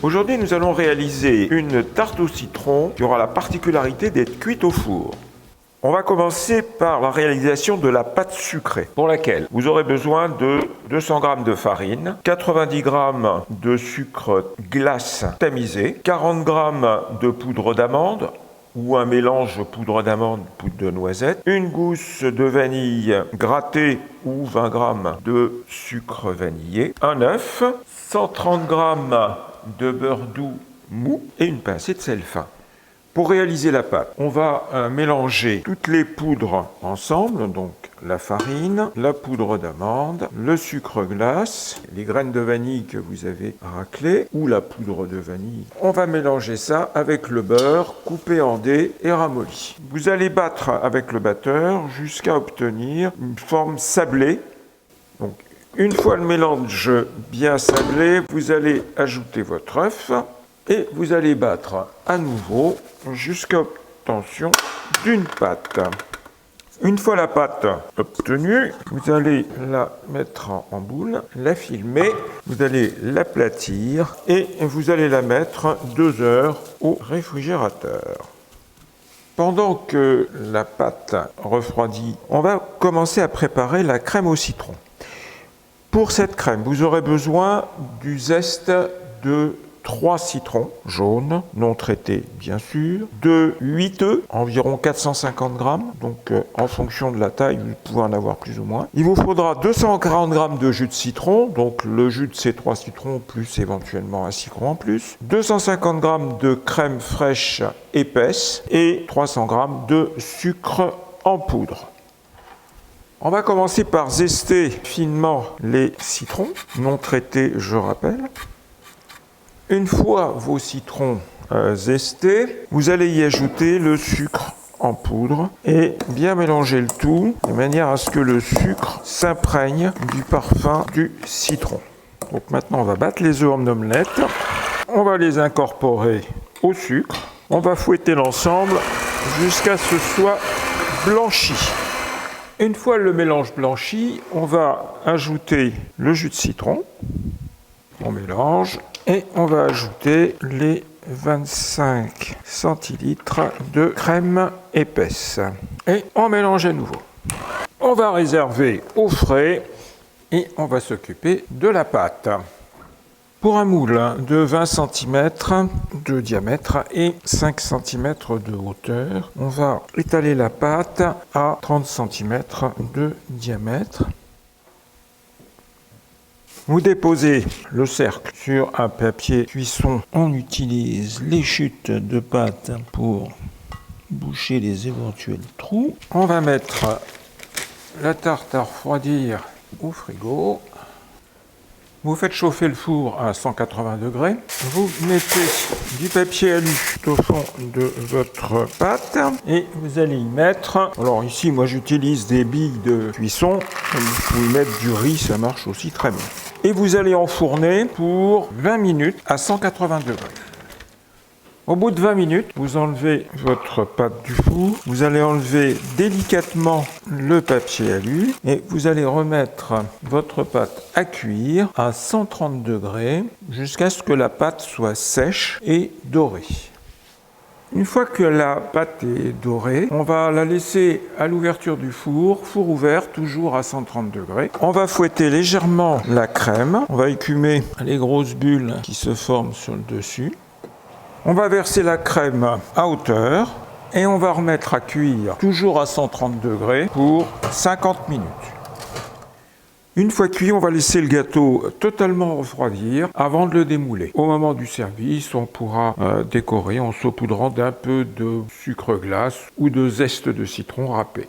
Aujourd'hui, nous allons réaliser une tarte au citron qui aura la particularité d'être cuite au four. On va commencer par la réalisation de la pâte sucrée, pour laquelle vous aurez besoin de 200 g de farine, 90 g de sucre glace tamisé, 40 g de poudre d'amande, ou un mélange poudre d'amande, poudre de noisette, une gousse de vanille grattée ou 20 g de sucre vanillé, un œuf, 130 g de beurre doux mou et une pincée de sel fin. Pour réaliser la pâte, on va mélanger toutes les poudres ensemble, donc la farine, la poudre d'amande, le sucre glace, les graines de vanille que vous avez raclées ou la poudre de vanille. On va mélanger ça avec le beurre coupé en dés et ramolli. Vous allez battre avec le batteur jusqu'à obtenir une forme sablée. Donc, une fois le mélange bien sablé, vous allez ajouter votre œuf et vous allez battre à nouveau jusqu'à l'obtention d'une pâte. Une fois la pâte obtenue, vous allez la mettre en boule, la filmer, vous allez l'aplatir et vous allez la mettre 2 heures au réfrigérateur. Pendant que la pâte refroidit, on va commencer à préparer la crème au citron. Pour cette crème, vous aurez besoin du zeste de 3 citrons jaunes, non traités bien sûr, de 8 œufs, environ 450 g, donc en fonction de la taille, vous pouvez en avoir plus ou moins. Il vous faudra 240 g de jus de citron, donc le jus de ces 3 citrons plus éventuellement un citron en plus, 250 g de crème fraîche épaisse et 300 g de sucre en poudre. On va commencer par zester finement les citrons, non traités je rappelle. Une fois vos citrons zestés, vous allez y ajouter le sucre en poudre et bien mélanger le tout de manière à ce que le sucre s'imprègne du parfum du citron. Donc maintenant on va battre les œufs en omelette, on va les incorporer au sucre, on va fouetter l'ensemble jusqu'à ce que ce soit blanchi. Une fois le mélange blanchi, on va ajouter le jus de citron, on mélange et on va ajouter les 25 centilitres de crème épaisse et on mélange à nouveau. On va réserver au frais et on va s'occuper de la pâte. Pour un moule de 20 cm de diamètre et 5 cm de hauteur, on va étaler la pâte à 30 cm de diamètre. Vous déposez le cercle sur un papier cuisson. On utilise les chutes de pâte pour boucher les éventuels trous. On va mettre la tarte à refroidir au frigo. Vous faites chauffer le four à 180 degrés. Vous mettez du papier alu au fond de votre pâte et vous allez y mettre. Alors ici, moi j'utilise des billes de cuisson. Vous pouvez mettre du riz, ça marche aussi très bien. Et vous allez enfourner pour 20 minutes à 180 degrés. Au bout de 20 minutes, vous enlevez votre pâte du four, vous allez enlever délicatement le papier alu et vous allez remettre votre pâte à cuire à 130 degrés jusqu'à ce que la pâte soit sèche et dorée. Une fois que la pâte est dorée, on va la laisser à l'ouverture du four, four ouvert, toujours à 130 degrés. On va fouetter légèrement la crème, on va écumer les grosses bulles qui se forment sur le dessus. On va verser la crème à hauteur et on va remettre à cuire toujours à 130 degrés pour 50 minutes. Une fois cuit, on va laisser le gâteau totalement refroidir avant de le démouler. Au moment du service, on pourra décorer en saupoudrant d'un peu de sucre glace ou de zeste de citron râpé.